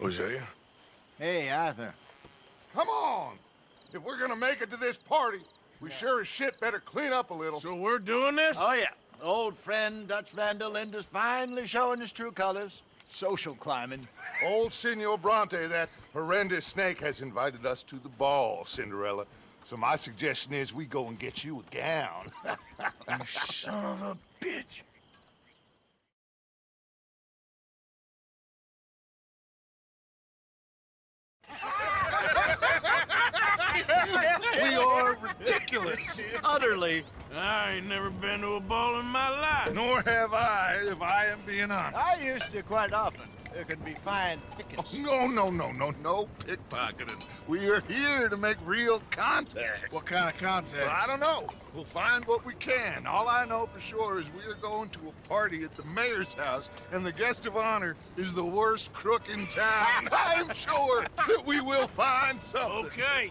Hosea? Hey, Arthur. Come on! If we're gonna make it to this party, we sure as shit better clean up a little. So we're doing this? Oh, yeah. Old friend Dutch Van der Linde's finally showing his true colors. Social climbing. Old Senor Bronte, that horrendous snake, has invited us to the ball, Cinderella. So my suggestion is we go and get you a gown. You son of a bitch. We are ridiculous. Utterly. I ain't never been to a ball in my life. Nor have I, if I am being honest. I used to quite often. There can be fine pickets. No pickpocketing. We are here to make real contact. What kind of contact? Well, I don't know. We'll find what we can. All I know for sure is we are going to a party at the mayor's house, and the guest of honor is the worst crook in town. I'm sure that we will find something. Okay.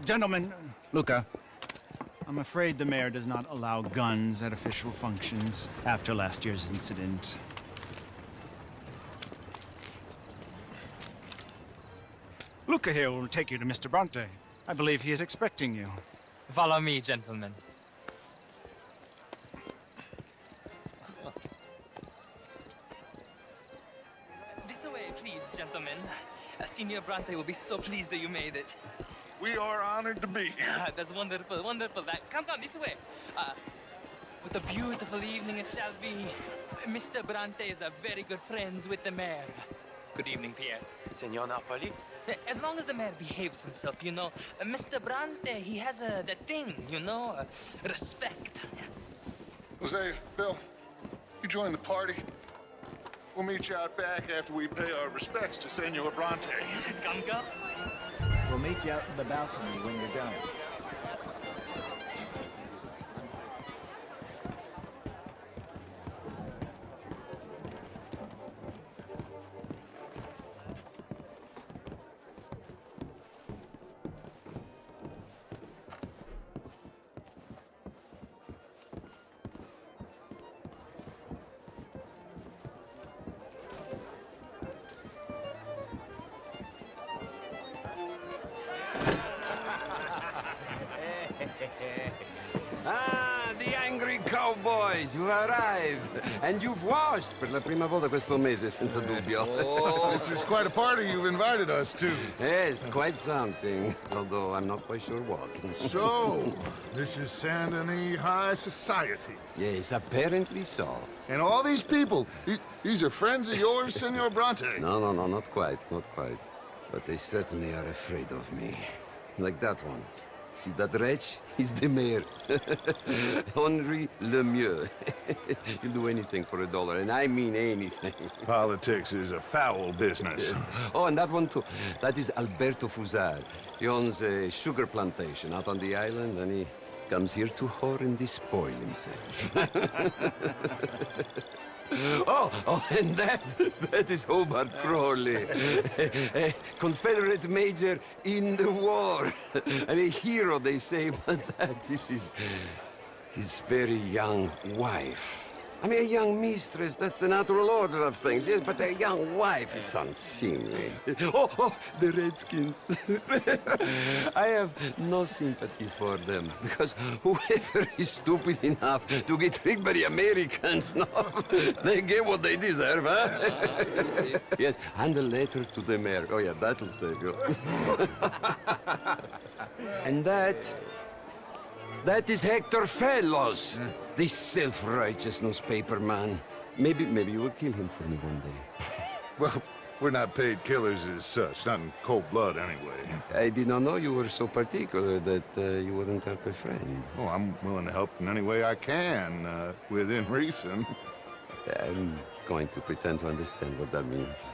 Gentlemen, Luca, I'm afraid the mayor does not allow guns at official functions after last year's incident. Luca here will take you to Mr. Bronte. I believe he is expecting you. Follow me, gentlemen. This way, please, gentlemen. Senior Bronte will be so pleased that you made it. We are honored to be here. That's wonderful, wonderful. Come this way. What a beautiful evening it shall be. Mr. Bronte is very good friends with the mayor. Good evening, Pierre. Senor Napoli? As long as the mayor behaves himself, you know. Mr. Bronte, he has that thing, you know, respect. Jose, Bill, you join the party. We'll meet you out back after we pay our respects to Senor Bronte. Come. We'll meet you out in the balcony when you're done. The angry cowboys, you arrived. And you've washed per la prima volta questo mese, senza dubbio. This is quite a party you've invited us to. Yes, quite something. Although I'm not quite sure what. So, this is Saint Denis High Society. Yes, apparently so. And all these people, these are friends of yours, Senor Bronte? No, not quite, not quite. But they certainly are afraid of me. Like that one. See that wretch? He's the mayor. Henri Lemieux. He'll do anything for $1, and I mean anything. Politics is a foul business. Yes. Oh, and that one too. That is Alberto Fusar. He owns a sugar plantation out on the island, and he comes here to whore and despoil himself. Oh, and that is Hobart Crawley, a Confederate major in the war, and a hero, they say, but that is his very young wife. I mean, a young mistress, that's the natural order of things, yes, but a young wife, it's unseemly. Oh, the Redskins. I have no sympathy for them, because whoever is stupid enough to get tricked by the Americans, no, they get what they deserve, huh? Yes, and a letter to the mayor. Oh, yeah, that'll save you. And that is Hector Fellows, this self-righteous newspaper man. Maybe you will kill him for me one day. Well, we're not paid killers as such, not in cold blood anyway. I did not know you were so particular that you wouldn't help a friend. Oh, I'm willing to help in any way I can, within reason. I'm going to pretend to understand what that means.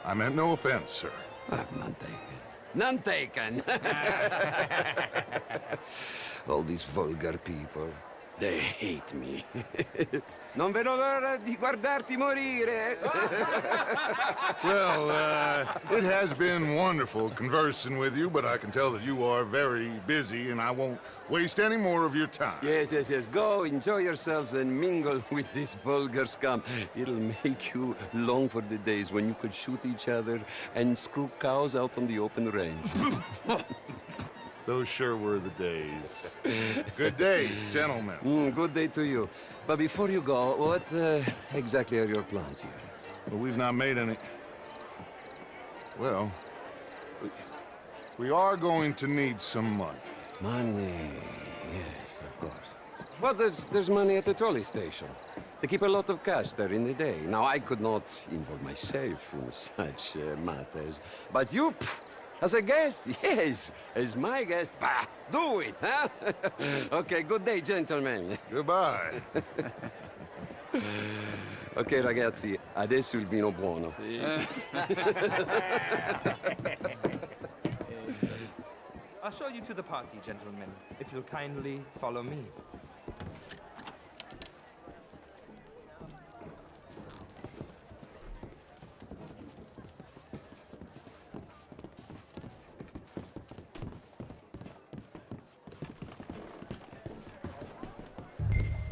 I meant no offense, sir. None taken. None taken! All these vulgar people. They hate me. Non vedo l'ora di guardarti morire. Well, it has been wonderful conversing with you, but I can tell that you are very busy, and I won't waste any more of your time. Yes, yes, yes. Go, enjoy yourselves, and mingle with this vulgar scum. It'll make you long for the days when you could shoot each other and screw cows out on the open range. Those sure were the days. Good day, gentlemen. Good day to you. But before you go, what exactly are your plans here? Well, we've not made any... Well, we are going to need some money. Money, yes, of course. Well, there's money at the trolley station. They keep a lot of cash there in the day. Now, I could not involve myself in such matters. But you, as a guest, yes, as my guest, bah, do it, huh? Okay, good day, gentlemen. Goodbye. Ok, ragazzi, adesso il vino buono. I'll show you to the party, gentlemen, if you'll kindly follow me.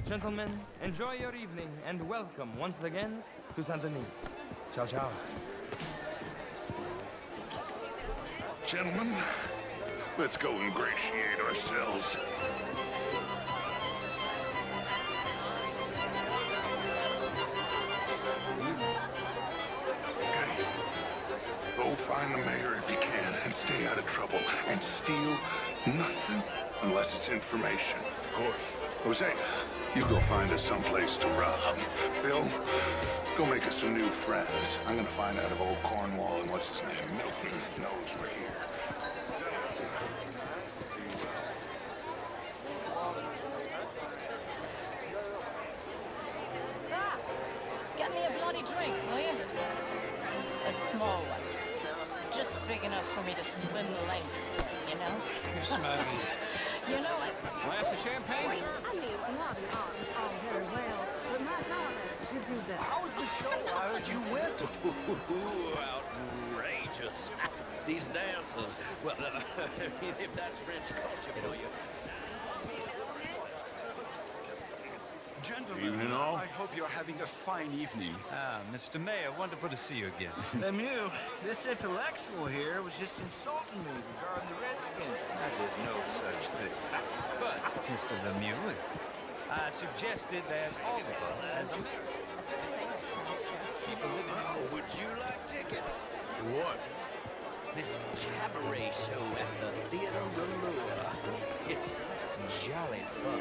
Gentlemen, enjoy your evening and welcome once again to Saint Denis. Ciao, ciao. Gentlemen, let's go ingratiate ourselves. Okay. Go find the mayor if you can and stay out of trouble. And steal nothing unless it's information. Of course. Jose, you go find us someplace to rob. Bill, go make us some new friends. I'm gonna find out if old Cornwall and what's his name, Milton, knows we're here. Get me a bloody drink, will you? A small one. Just big enough for me to swim the lengths, you know? You're smoking. You know what? Glass of champagne, sir? I mean, modern art is all very well, but my daughter could do better. How was the show? I heard you went to. Outrageous. These dancers. Well, if that's French culture for you. Gentlemen, evening all. I hope you're having a fine evening. Ah, Mr. Mayor, wonderful to see you again. Lemieux, this intellectual here was just insulting me regarding the Redskins. I did no such thing. But, Mr. Lemieux, I suggested that all of us as Americans keep a living in... Would you like tickets? What? This cabaret show at the Theater Rouleur. It's jolly fun.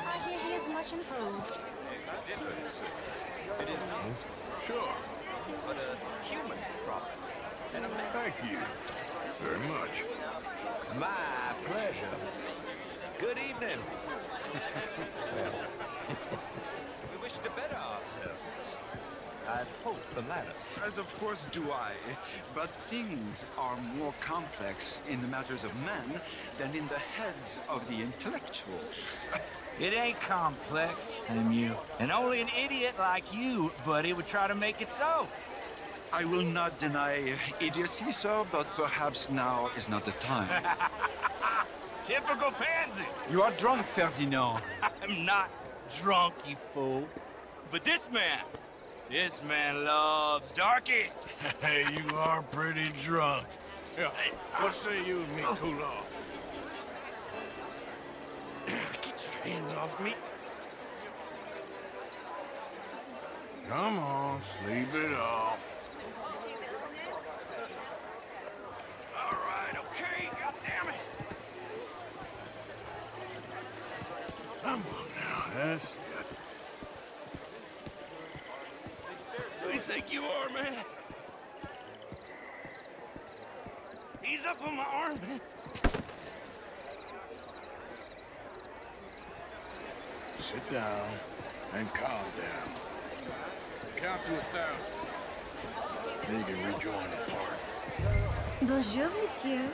I hear he is much improved. It is not, Sure. but a human problem. And a man. Thank you. Very much. My pleasure. Good evening. We wish to better ourselves. I hope the latter. As of course do I, but things are more complex in the matters of men than in the heads of the intellectuals. It ain't complex, Lemieux. And only an idiot like you, buddy, would try to make it so. I will not deny idiocy, sir, but perhaps now is not the time. Typical pansy. You are drunk, Ferdinand. I'm not drunk, you fool. But this man loves darkies. Hey, you are pretty drunk. Yeah, what say you and me cool off? Get your hands off me. Come on, sleep it off. All right, okay, goddammit. Come on now, that's it. Who do you think you are, man? Ease up on my arm, man. Sit down and calm down. Count to 1,000. Then you can rejoin the party. Bonjour, monsieur.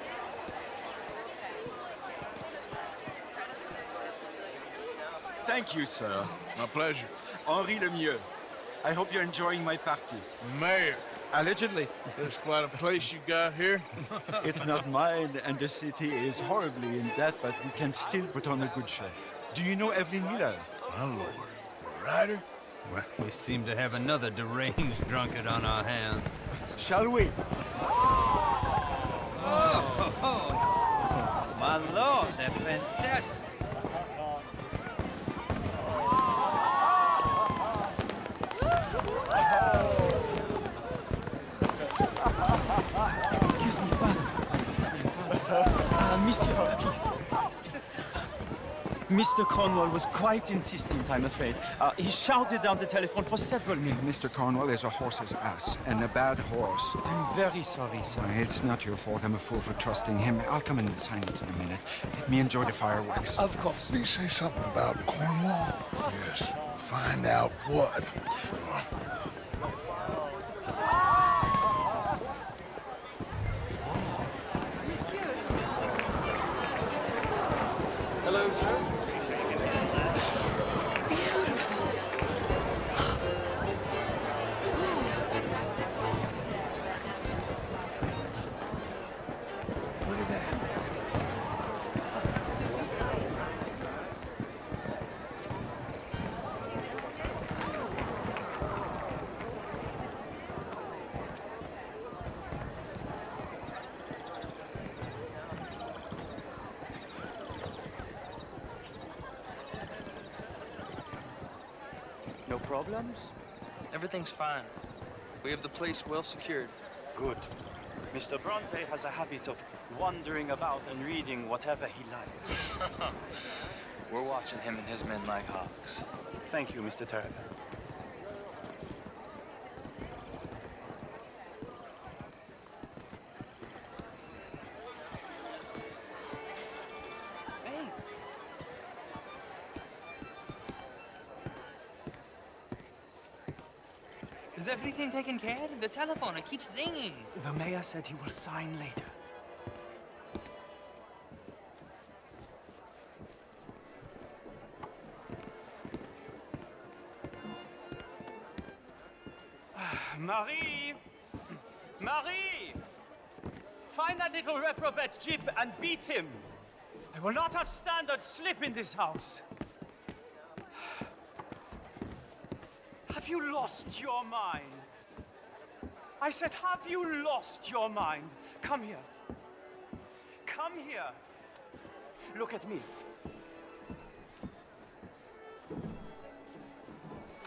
Thank you, sir. My pleasure. Henri Lemieux. I hope you're enjoying my party. Mayor. Allegedly. There's quite a place you got here. It's not mine, and the city is horribly in debt, but we can still put on a good show. Do you know Evelyn Miller? My lord. A writer? Well, we seem to have another deranged drunkard on our hands. Shall we? Oh, my lord, they're fantastic. Excuse me, pardon. Monsieur, please. Mr. Cornwall was quite insistent, I'm afraid. He shouted down the telephone for several minutes. Mr. Cornwall is a horse's ass, and a bad horse. I'm very sorry, sir. It's not your fault. I'm a fool for trusting him. I'll come in and sign it in a minute. Let me enjoy the fireworks. Of course. Did he say something about Cornwall? Yes. Find out what. Sure. Hello, sir. Look at that. No problems? Everything's fine. We have the place well secured. Good. Mr. Bronte has a habit of wandering about and reading whatever he likes. We're watching him and his men like hawks. Thank you, Mr. Turner. Hey. Is everything taken care of? The telephone, it keeps ringing. The mayor said he will sign later. Marie! Marie! Find that little reprobate Jip and beat him. I will not have standards slip in this house. Have you lost your mind? I said, have you lost your mind? Come here. Come here. Look at me.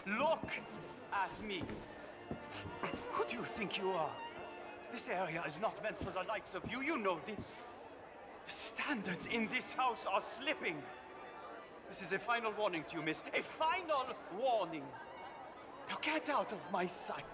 Look at me. Who do you think you are? This area is not meant for the likes of you. You know this. The standards in this house are slipping. This is a final warning to you, miss. A final warning. Now get out of my sight.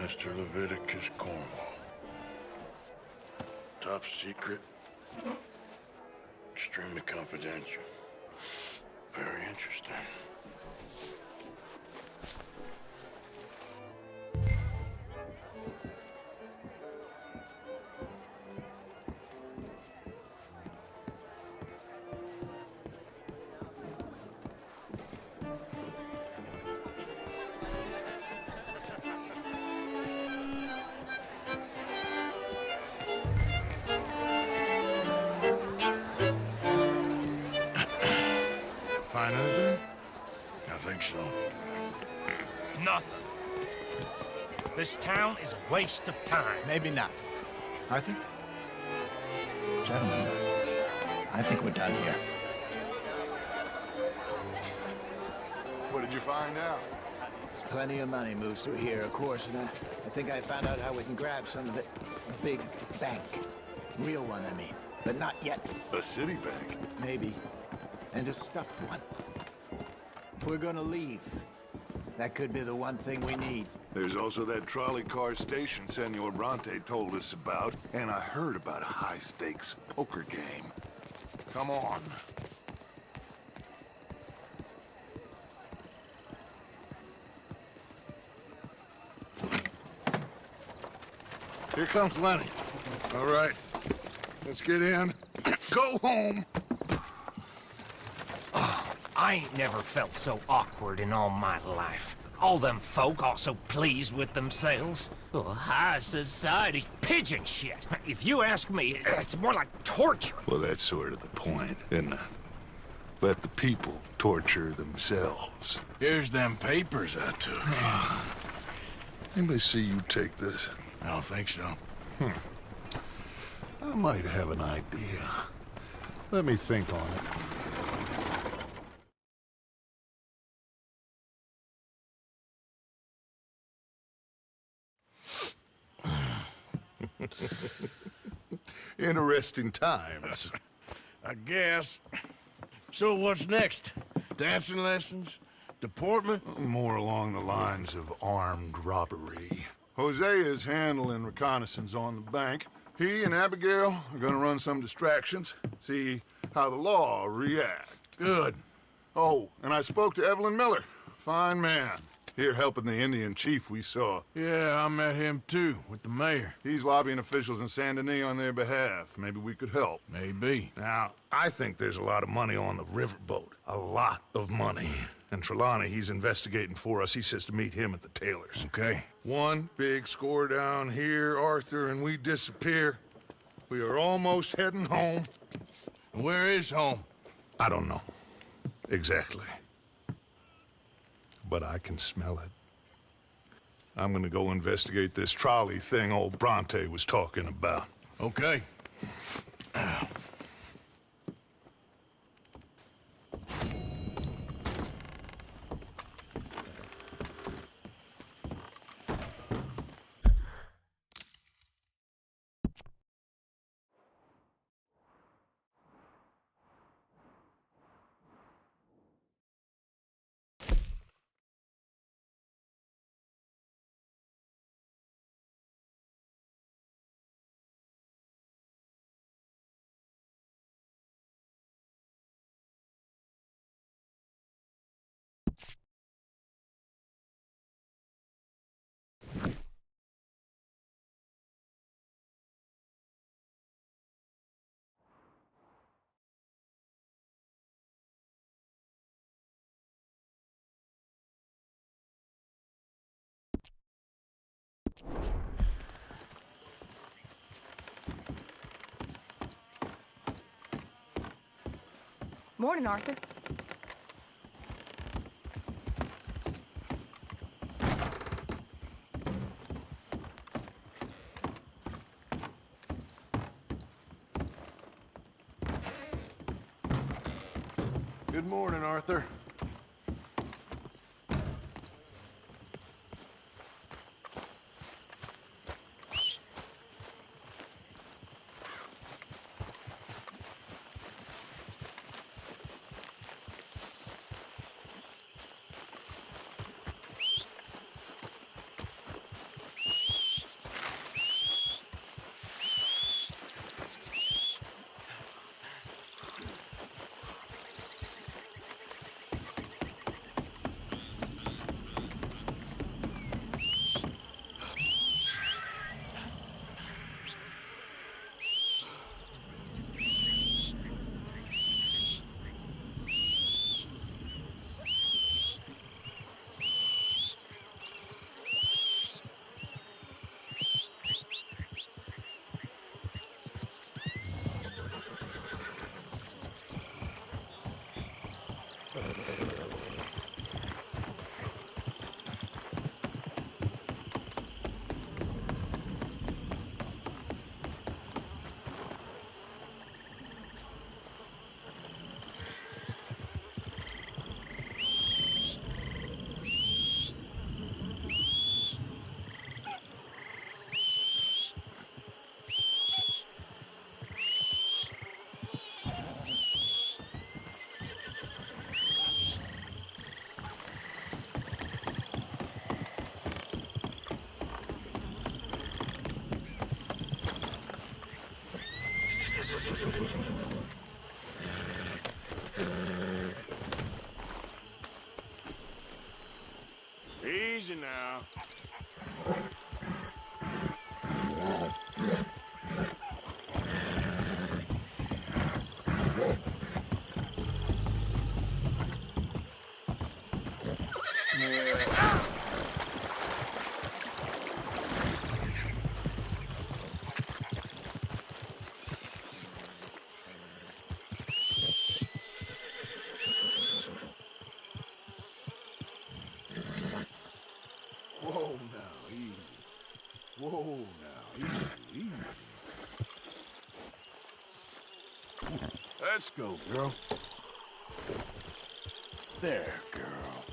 Mr. Leviticus Cornwall. Top secret. Extremely confidential. Very interesting. Nothing. This town is a waste of time. Maybe not. Arthur? Gentlemen, I think we're done here. What did you find out? There's plenty of money moves through here, of course, and I think I found out how we can grab some of it. A big bank. Real one, I mean. But not yet. A city bank? Maybe. And a stuffed one. If we're gonna leave, that could be the one thing we need. There's also that trolley car station Senor Bronte told us about, and I heard about a high-stakes poker game. Come on. Here comes Lenny. All right, let's get in. Go home. Oh, I ain't never felt so awkward in all my life. All them folk all so pleased with themselves. Oh, high society's pigeon shit. If you ask me, it's more like torture. Well, that's sort of the point, isn't it? Let the people torture themselves. Here's them papers I took. Anybody see you take this? I don't think so. I might have an idea. Let me think on it. Interesting times. I guess. So what's next? Dancing lessons? Deportment? More along the lines of armed robbery. Hosea is handling reconnaissance on the bank. He and Abigail are gonna run some distractions, see how the law reacts. Good. Oh, and I spoke to Evelyn Miller. Fine man. Here helping the Indian chief we saw. Yeah, I met him too, with the mayor. He's lobbying officials in Saint Denis on their behalf. Maybe we could help. Maybe. Now, I think there's a lot of money on the riverboat. A lot of money. And Trelawney, he's investigating for us. He says to meet him at the Taylor's. Okay. One big score down here, Arthur, and we disappear. We are almost heading home. Where is home? I don't know. Exactly. But I can smell it. I'm gonna go investigate this trolley thing old Bronte was talking about. Okay. Morning, Arthur. Good morning, Arthur. Easy now. Whoa now, easy. Whoa now, easy, easy. Let's go, girl. There, girl.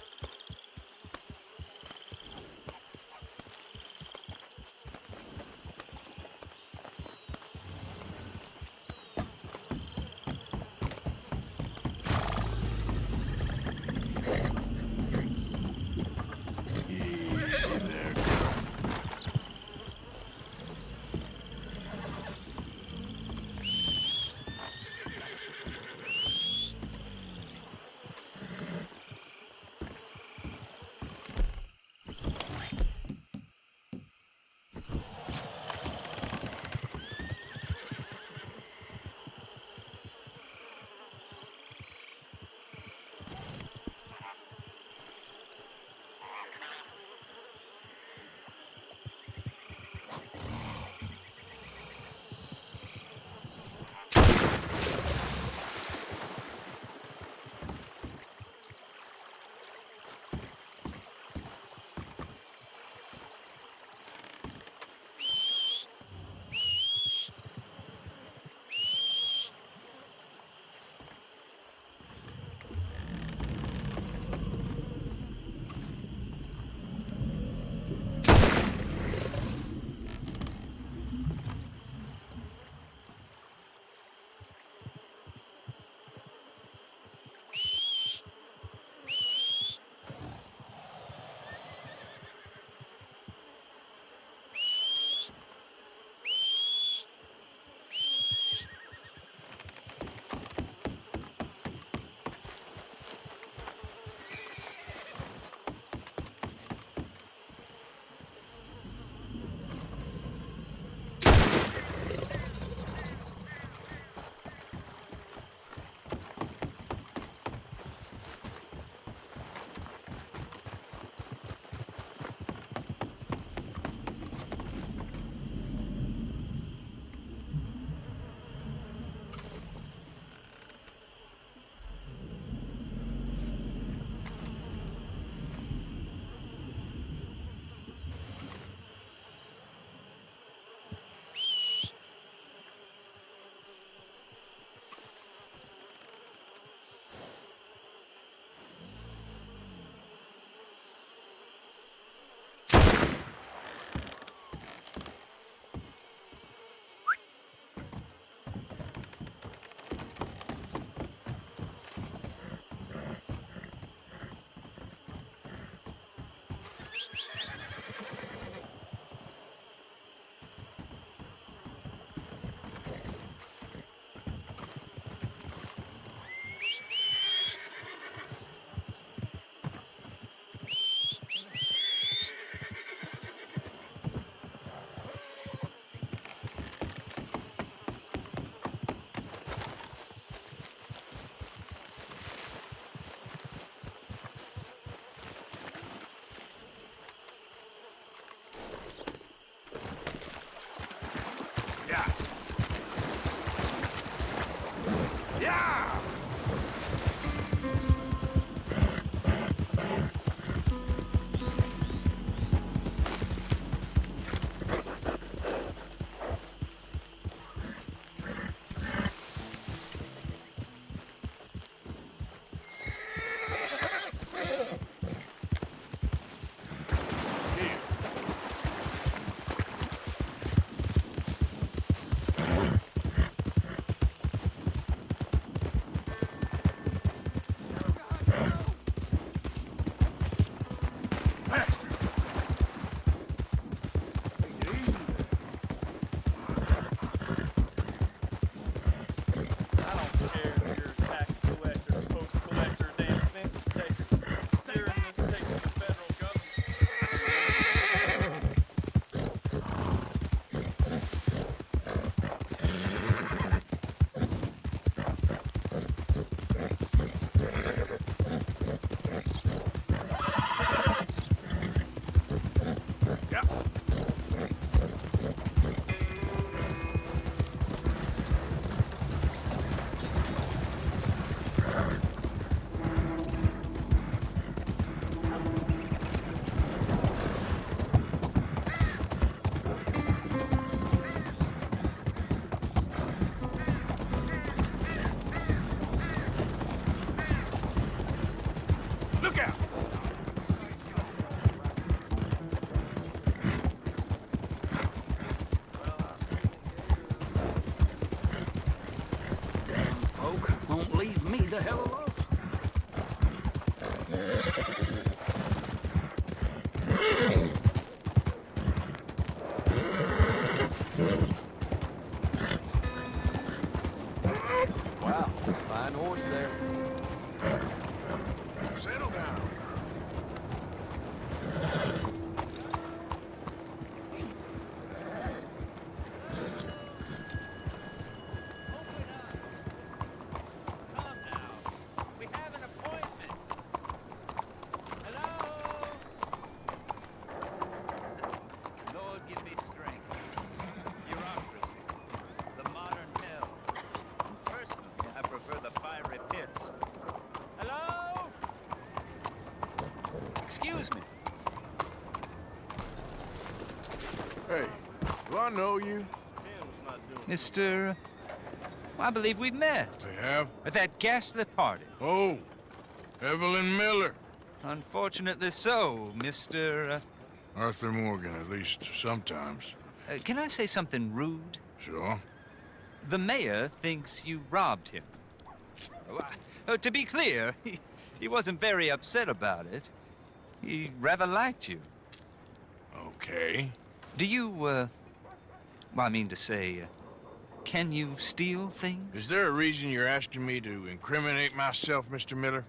Yeah. Look out! Folk won't leave me the hell alone. Wow, fine horse there. Settle down. We have an appointment. Hello? Lord, give me strength. Bureaucracy. The modern hell. And personally, I prefer the fiery pits. Hello? Excuse me. Hey, do I know you? Mr. I believe we've met. We have? At that ghastly party. Oh, Evelyn Miller. Unfortunately so, Mr. Arthur Morgan, at least sometimes. Can I say something rude? Sure. The mayor thinks you robbed him. To be clear, he wasn't very upset about it. He rather liked you. Okay. Do you, well, I mean to say, can you steal things? Is there a reason you're asking me to incriminate myself, Mr. Miller?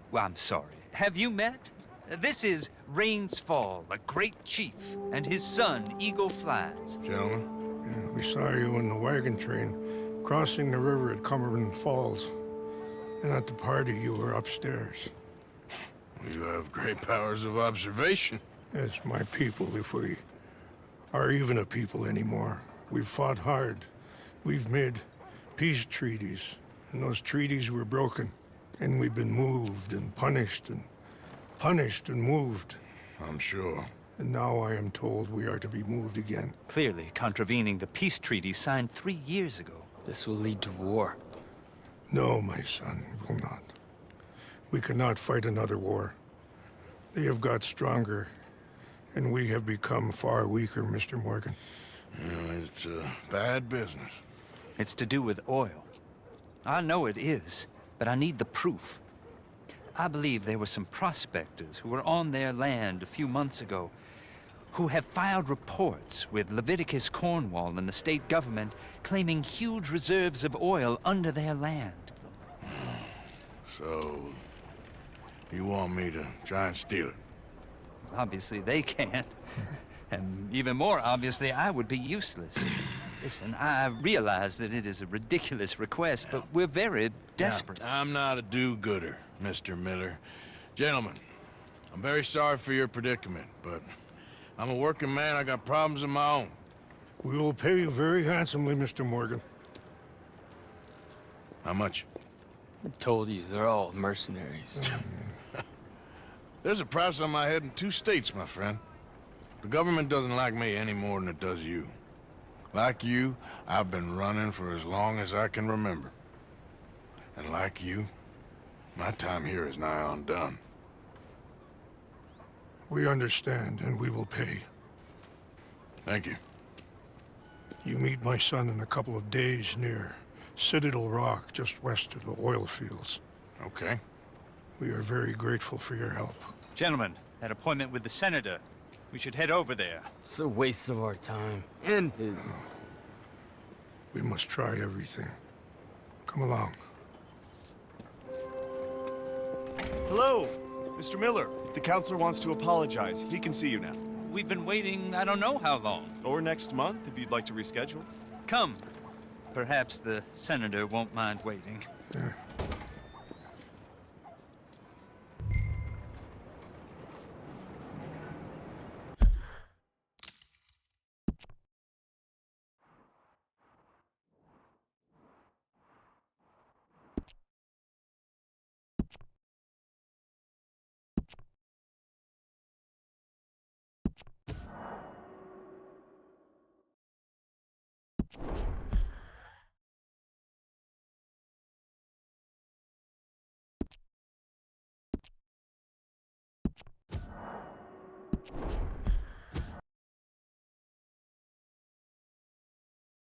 Well, I'm sorry. Have you met? This is Rains Fall, a great chief, and his son, Eagle Flies. Gentlemen? Yeah, we saw you in the wagon train crossing the river at Cumberland Falls. And at the party, you were upstairs. You have great powers of observation. Yes, my people, if we are even a people anymore. We've fought hard. We've made peace treaties, and those treaties were broken. And we've been moved and punished and moved. I'm sure. And now I am told we are to be moved again. Clearly contravening the peace treaty signed 3 years ago. This will lead to war. No, my son, it will not. We cannot fight another war. They have got stronger, and we have become far weaker, Mr. Morgan. Yeah, it's bad business. It's to do with oil. I know it is, but I need the proof. I believe there were some prospectors who were on their land a few months ago who have filed reports with Leviticus Cornwall and the state government claiming huge reserves of oil under their land. So, you want me to try and steal it? Obviously they can't. And even more obviously, I would be useless. Listen, I realize that it is a ridiculous request, but we're very desperate. Now, I'm not a do-gooder, Mr. Miller. Gentlemen, I'm very sorry for your predicament, but I'm a working man. I got problems of my own. We will pay you very handsomely, Mr. Morgan. How much? I told you, they're all mercenaries. There's a price on my head in 2 states, my friend. The government doesn't like me any more than it does you. Like you, I've been running for as long as I can remember. And like you, my time here is nigh undone. We understand, and we will pay. Thank you. You meet my son in a couple of days near Citadel Rock, just west of the oil fields. Okay. We are very grateful for your help. Gentlemen, that appointment with the senator. We should head over there. It's a waste of our time. And his. We must try everything. Come along. Hello, Mr. Miller. The counselor wants to apologize. He can see you now. We've been waiting I don't know how long. Or next month, if you'd like to reschedule. Come. Perhaps the senator won't mind waiting. Yeah.